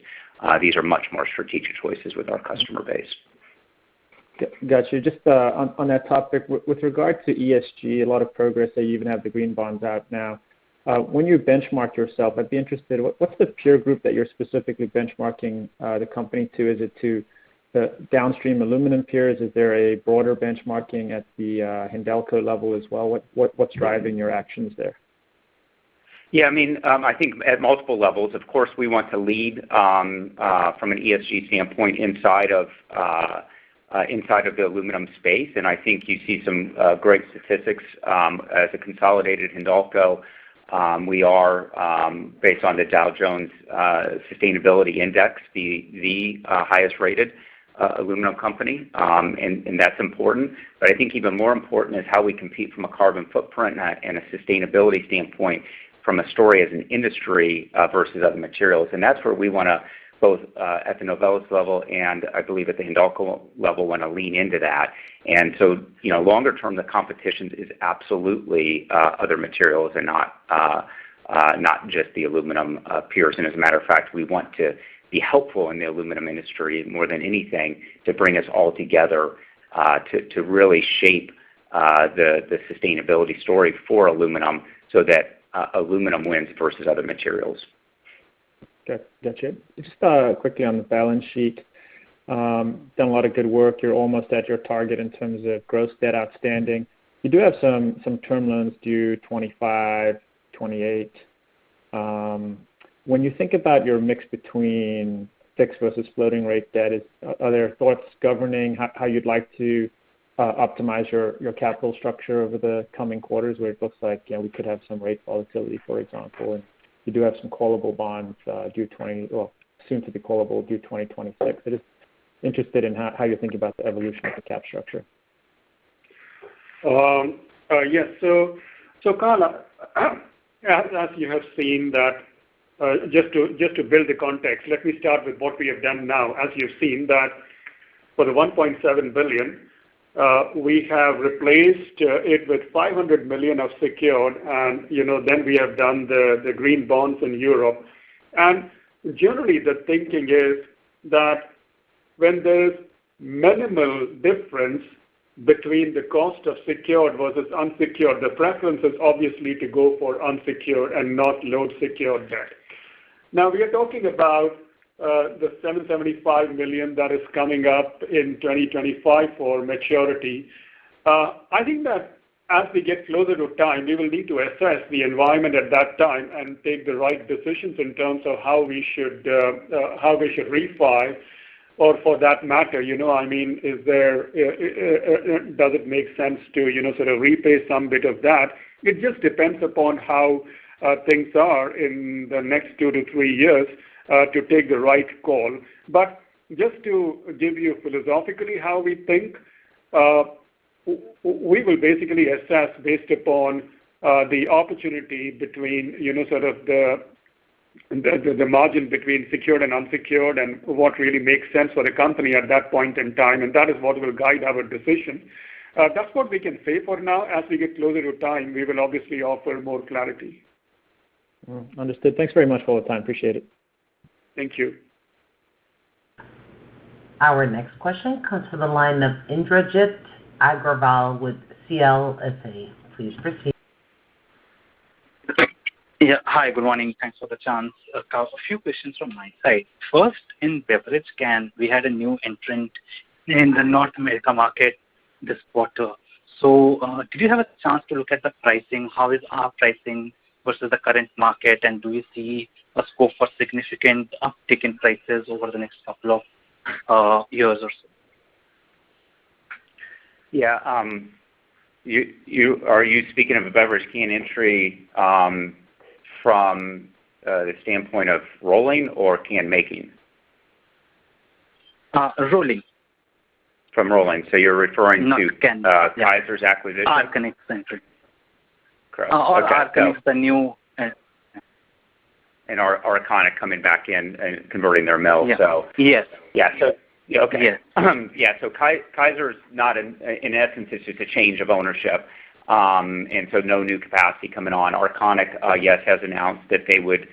These are much more strategic choices with our customer base. Got you. Just on that topic, with regard to ESG, a lot of progress. You even have the green bonds out now. When you benchmark yourself, I'd be interested, what's the peer group that you're specifically benchmarking the company to? Is it to the downstream aluminum peers? Is there a broader benchmarking at the Hindalco level as well? What's driving your actions there? Yeah, I think at multiple levels. Of course, we want to lead from an ESG standpoint inside of the aluminum space, and I think you see some great statistics as a consolidated Hindalco. We are, based on the Dow Jones Sustainability Index, the highest rated aluminum company, and that's important. But I think even more important is how we compete from a carbon footprint and a sustainability standpoint from a story as an industry versus other materials. And that's where we want to, both at the Novelis level and I believe at the Hindalco level, want to lean into that. And so, longer term, the competition is absolutely other materials and not just the aluminum peers. And as a matter of fact, we want to be helpful in the aluminum industry more than anything to bring us all together to really shape the sustainability story for aluminum so that aluminum wins versus other materials. Okay, gotcha. Just quickly on the balance sheet, done a lot of good work. You're almost at your target in terms of gross debt outstanding. You do have some term loans due 25, 28. When you think about your mix between fixed versus floating rate debt, are there thoughts governing how you'd like to optimize your capital structure over the coming quarters, where it looks like we could have some rate volatility, for example, and you do have some callable bonds soon to be callable due 2026. I'm just interested in how you're thinking about the evolution of the cap structure. Yes. So Carla, as you have seen that, just to build the context, let me start with what we have done now. As you've seen that for the 1.7 billion, we have replaced it with 500 million of secured, and then we have done the green bonds in Europe. And generally, the thinking is that when there's minimal difference between the cost of secured versus unsecured, the preference is obviously to go for unsecured and not load secured debt. Now, we are talking about the 775 million that is coming up in 2025 for maturity. I think that as we get closer to time, we will need to assess the environment at that time and take the right decisions in terms of how we should refi, or for that matter, is there does it make sense to sort of repay some bit of that? It just depends upon how things are in the next 2 to 3 years to take the right call. But just to give you philosophically how we think, we will basically assess based upon the opportunity between sort of the margin between secured and unsecured, and what really makes sense for the company at that point in time, and that is what will guide our decision. That's what we can say for now. As we get closer to time, we will obviously offer more clarity. Understood. Thanks very much for all the time. Appreciate it. Thank you. Our next question comes from the line of Indrajit Agrawal with CLSA. Please proceed. Yeah. Hi, good morning. Thanks for the chance. A few questions from my side. First, in beverage can, we had a new entrant in the North America market this quarter. So did you have a chance to look at the pricing? How is our pricing versus the current market, and do you see a scope for significant uptick in prices over the next couple of years or so? Yeah. Are you speaking of a beverage can entry from the standpoint of rolling or can making? Rolling. From rolling. So you're referring to can, Kaiser's acquisition? Arconic entry. Correct. Or Okay. Arconic's the new... and Arconic coming back in and converting their mill. Yeah. So yes. Yeah. So okay. Yes. Yeah. So Kaiser's not in essence, it's just a change of ownership, and so no new capacity coming on. Arconic, yes, has announced that they would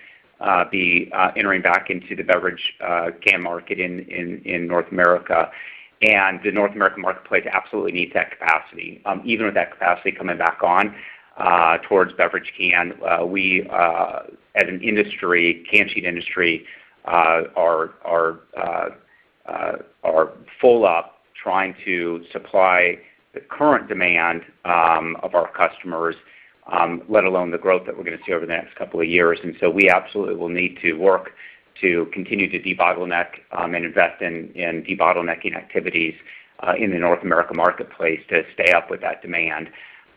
be entering back into the beverage can market in North America, and the North American marketplace absolutely needs that capacity. Even with that capacity coming back on towards beverage can, we as an industry, can sheet industry, are full up trying to supply the current demand of our customers, let alone the growth that we're going to see over the next couple of years. And so we absolutely will need to work to continue to debottleneck and invest in debottlenecking activities in the North America marketplace to stay up with that demand.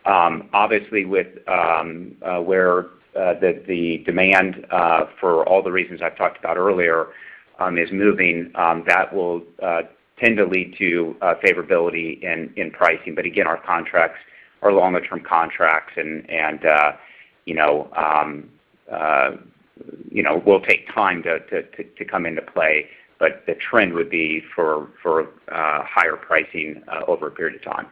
Obviously, with where the demand for all the reasons I've talked about earlier is moving, that will tend to lead to favorability in pricing. But again, our contracts are longer-term contracts, and will take time to come into play. But the trend would be for higher pricing over a period of time.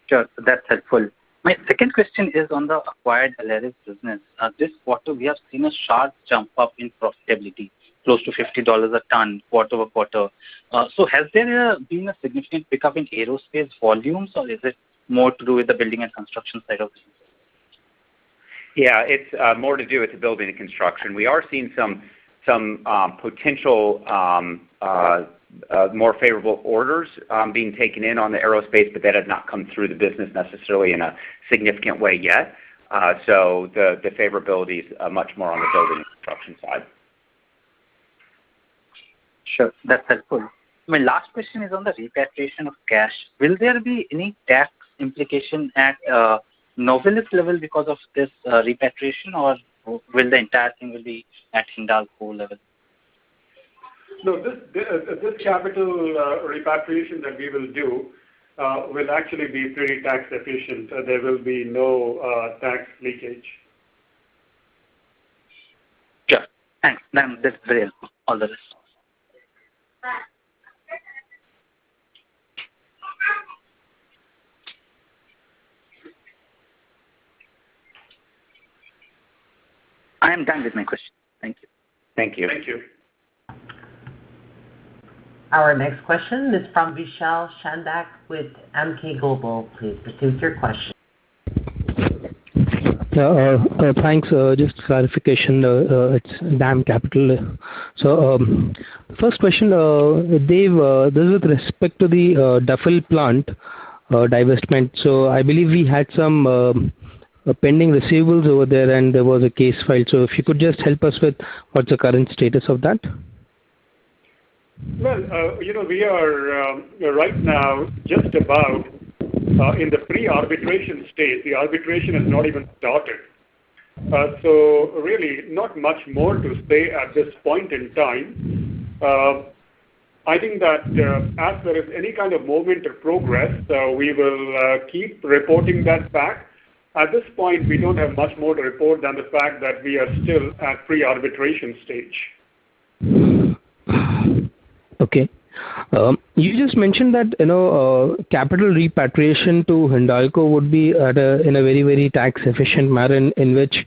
Sure, that's helpful. My second question is on the acquired Analysts business. This quarter, we have seen a sharp jump up in profitability, close to $50 a ton, quarter over quarter. So has there been a significant pickup in aerospace volumes, or is it more to do with the building and construction side of things? Yeah, it's more to do with the building and construction. We are seeing some some potential more favorable orders being taken in on the aerospace, but that has not come through the business necessarily in a significant way yet. So the favorability is much more on the building and construction side. Sure, that's helpful. My last question is on the repatriation of cash. Will there be any tax implication at Novelis level because of this repatriation, or will the entire thing will be at Hindalco level? No, this capital repatriation that we will do will actually be pretty tax efficient. There will be no tax leakage. Sure. Thanks. That's very helpful. All the best. I am done with my question. Thank you. Thank you. Thank you. Our next question is from Vishal Shandak with MK Global. Please proceed with your question. Thanks. Just clarification. It's DAM Capital. So, first question, Dave, this is with respect to the Duffel plant divestment. So, I believe we had some pending receivables over there, and there was a case filed. So, if you could just help us with what's the current status of that? Well, we are right now just about in the pre-arbitration stage. The arbitration has not even started. So really not much more to say at this point in time. I think that as there is any kind of movement or progress, we will keep reporting that back. At this point, we don't have much more to report than the fact that we are still at pre-arbitration stage. Okay. You just mentioned that capital repatriation to Hindalco would be in a very, very tax efficient manner in which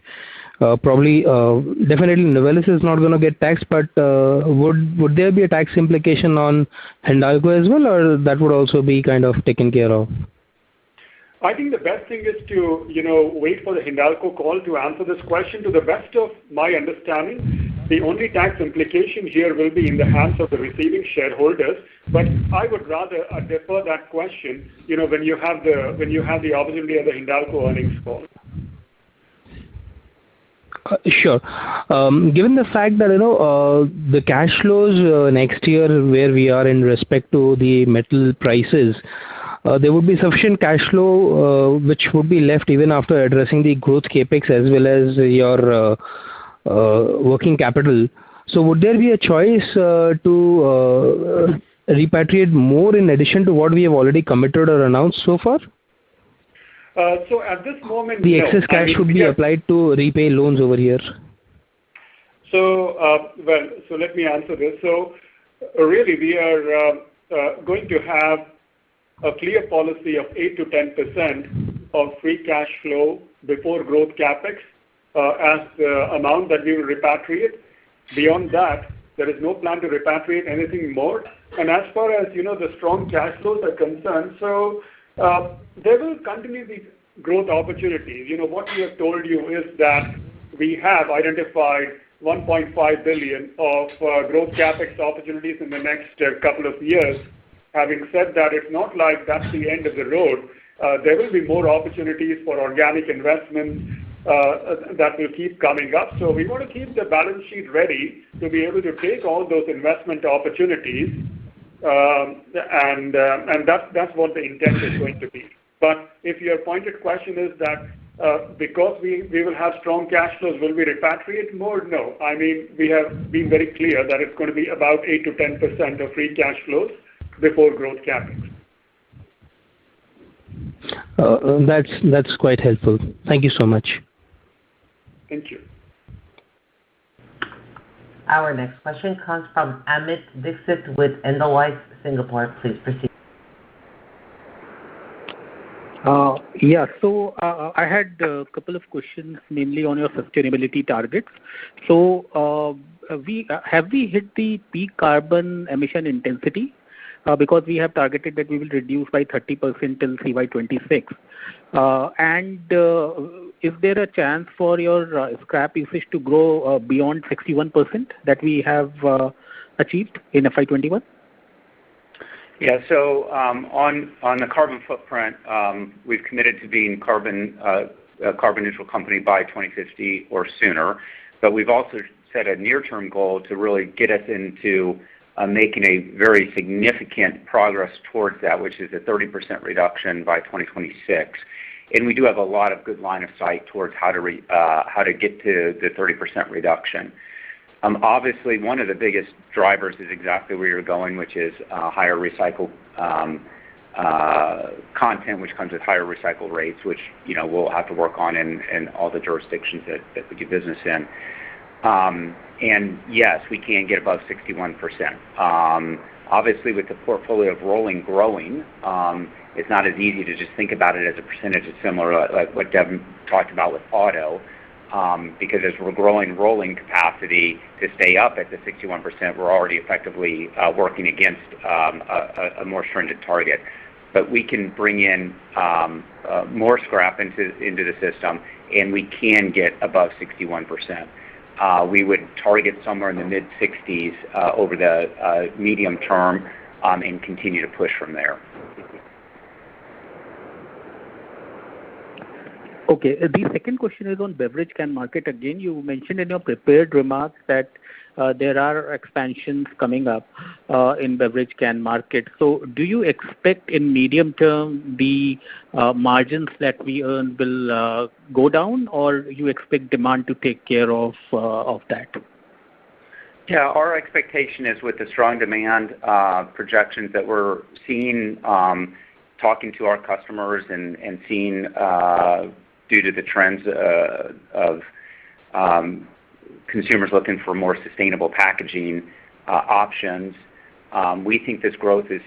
probably definitely Novelis is not going to get taxed, but would there be a tax implication on Hindalco as well, or that would also be kind of taken care of? I think the best thing is to wait for the Hindalco call to answer this question. To the best of my understanding, the only tax implication here will be in the hands of the receiving shareholders. But I would rather defer that question, when you have the opportunity of the Hindalco earnings call. Sure. Given the fact that the cash flows next year, where we are in respect to the metal prices, there would be sufficient cash flow which would be left even after addressing the growth capex as well as your working capital. So would there be a choice to repatriate more in addition to what we have already committed or announced so far? So at this moment, the excess cash should be applied to repay loans over here. So, so let me answer this. So really, we are going to have a clear policy of 8 to 10% of free cash flow before growth capex as the amount that we will repatriate. Beyond that, there is no plan to repatriate anything more. And as far as the strong cash flows are concerned, so there will continue these growth opportunities. What we have told you is that we have identified 1.5 billion of growth capex opportunities in the next couple of years. Having said that, it's not like that's the end of the road. There will be more opportunities for organic investments that will keep coming up. So we want to keep the balance sheet ready to be able to take all those investment opportunities, and that's what the intent is going to be. But if your pointed question is that because we will have strong cash flows, will we repatriate more? No. I mean, we have been very clear that it's going to be about 8 to 10% of free cash flows before growth capex. That's quite helpful. Thank you so much. Thank you. Our next question comes from Amit Dixit with Analysts, Singapore. Please proceed. So I had a couple of questions, mainly on your sustainability targets. So have we hit the peak carbon emission intensity? Because we have targeted that we will reduce by 30% till CY26. And is there a chance for your scrap usage to grow beyond 61% that we have achieved in FY21? Yeah. So on the carbon footprint, we've committed to being a carbon neutral company by 2050 or sooner. But we've also set a near-term goal to really get us into making a very significant progress towards that, which is a 30% reduction by 2026. And we do have a lot of good line of sight towards how to get to the 30% reduction. Obviously, one of the biggest drivers is exactly where you're going, which is higher recycled content, which comes with higher recycle rates, which we'll have to work on in all the jurisdictions that we do business in. And yes, we can get above 61%. Obviously, with the portfolio of rolling growing, it's not as easy to just think about it as a percentage. It's similar like what Devin talked about with auto, because as we're growing rolling capacity to stay up at the 61%, we're already effectively working against a more stringent target. But we can bring in more scrap into the system, and we can get above 61%. We would target somewhere in the mid-60s over the medium term and continue to push from there. Okay. The second question is on beverage can market. Again, you mentioned in your prepared remarks that there are expansions coming up in beverage can market. So do you expect in medium term the margins that we earn will go down, or you expect demand to take care of that? Yeah, our expectation is with the strong demand projections that we're seeing, talking to our customers and seeing due to the trends of consumers looking for more sustainable packaging options, we think this growth is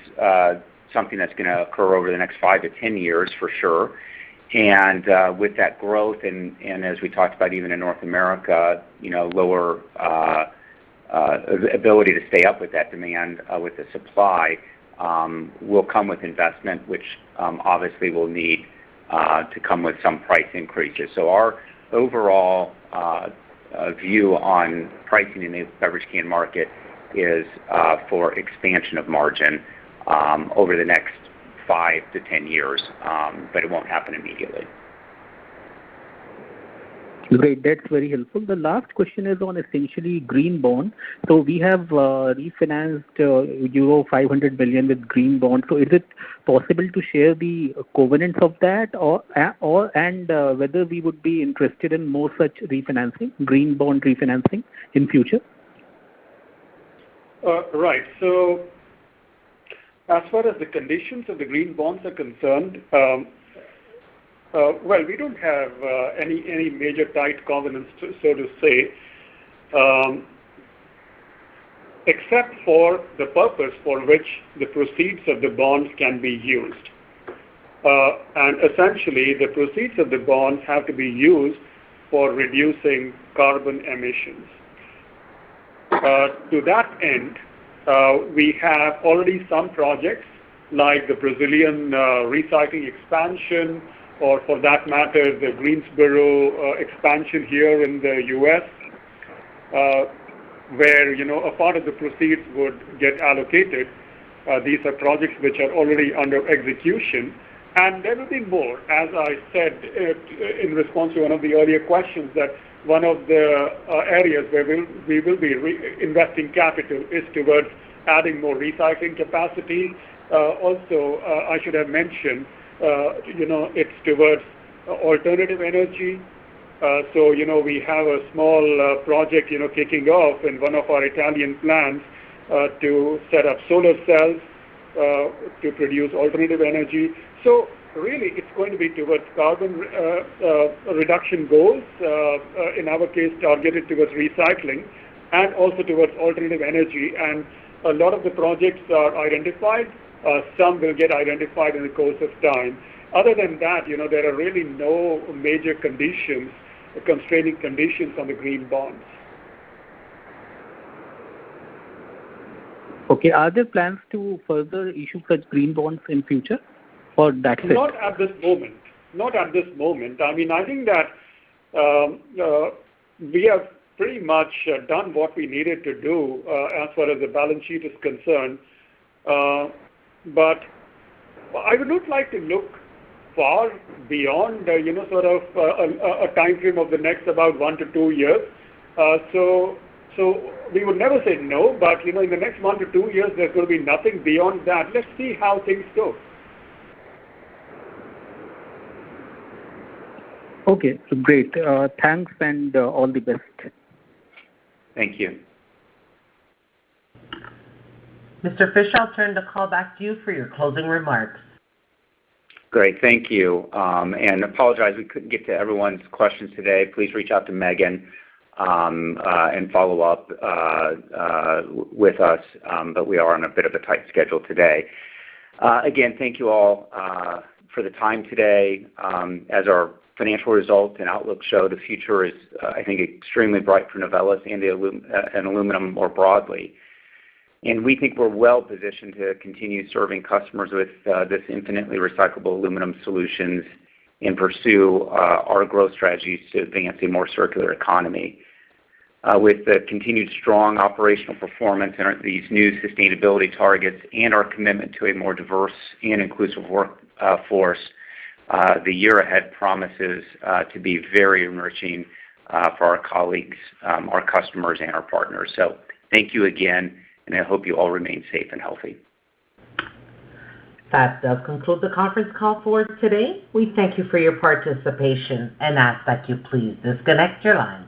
something that's going to occur over the next 5 to 10 years for sure. And with that growth, and as we talked about even in North America, lower ability to stay up with that demand with the supply will come with investment, which obviously will need to come with some price increases. So our overall view on pricing in the beverage can market is for expansion of margin over the next 5 to 10 years, but it won't happen immediately. Great, that's very helpful. The last question is on essentially green bond. So we have refinanced euro 500 million with green bond. So is it possible to share the covenants of that, or whether we would be interested in more such refinancing, green bond refinancing in future? Right. So as far as the conditions of the green bonds are concerned, well, we don't have any major tight covenants, so to say, except for the purpose for which the proceeds of the bonds can be used. And essentially, the proceeds of the bonds have to be used for reducing carbon emissions. To that end, we have already some projects like the Brazilian recycling expansion, or for that matter, the Greensboro expansion here in the U.S., where, a part of the proceeds would get allocated. These are projects which are already under execution. And there will be more. As I said in response to one of the earlier questions, that one of the areas where we will be investing capital is towards adding more recycling capacity. Also, I should have mentioned, it's towards alternative energy. So, we have a small project, kicking off in one of our Italian plants to set up solar cells to produce alternative energy. So, really, it's going to be towards carbon reduction goals, in our case, targeted towards recycling, and also towards alternative energy. And a lot of the projects are identified. Some will get identified in the course of time. Other than that, there are really no major conditions, constraining conditions on the green bonds. Okay. Are there plans to further issue such green bonds in future, or that's it? Not at this moment. not at this moment. I mean, I think that we have pretty much done what we needed to do as far as the balance sheet is concerned. But I would not like to look far beyond, sort of a time frame of the next about 1 to 2 years. So we would never say no, but in the next 1 to 2 years, there's going to be nothing beyond that. Let's see how things go. Okay, great. Thanks and all the best. Thank you. Mr. Fish, I'll turn the call back to you for your closing remarks. Great, thank you. And apologize we couldn't get to everyone's questions today. Please reach out to Megan and follow up with us, but we are on a bit of a tight schedule today. Again, thank you all for the time today. As our financial results and outlook show, the future is, I think, extremely bright for Novelis and aluminum more broadly. And we think we're well positioned to continue serving customers with this infinitely recyclable aluminum solutions and pursue our growth strategies to advance a more circular economy. With the continued strong operational performance and these new sustainability targets and our commitment to a more diverse and inclusive workforce, the year ahead promises to be very enriching for our colleagues, our customers, and our partners. So thank you again, and I hope you all remain safe and healthy. That does conclude the conference call for today. We thank you for your participation and ask that you please disconnect your line.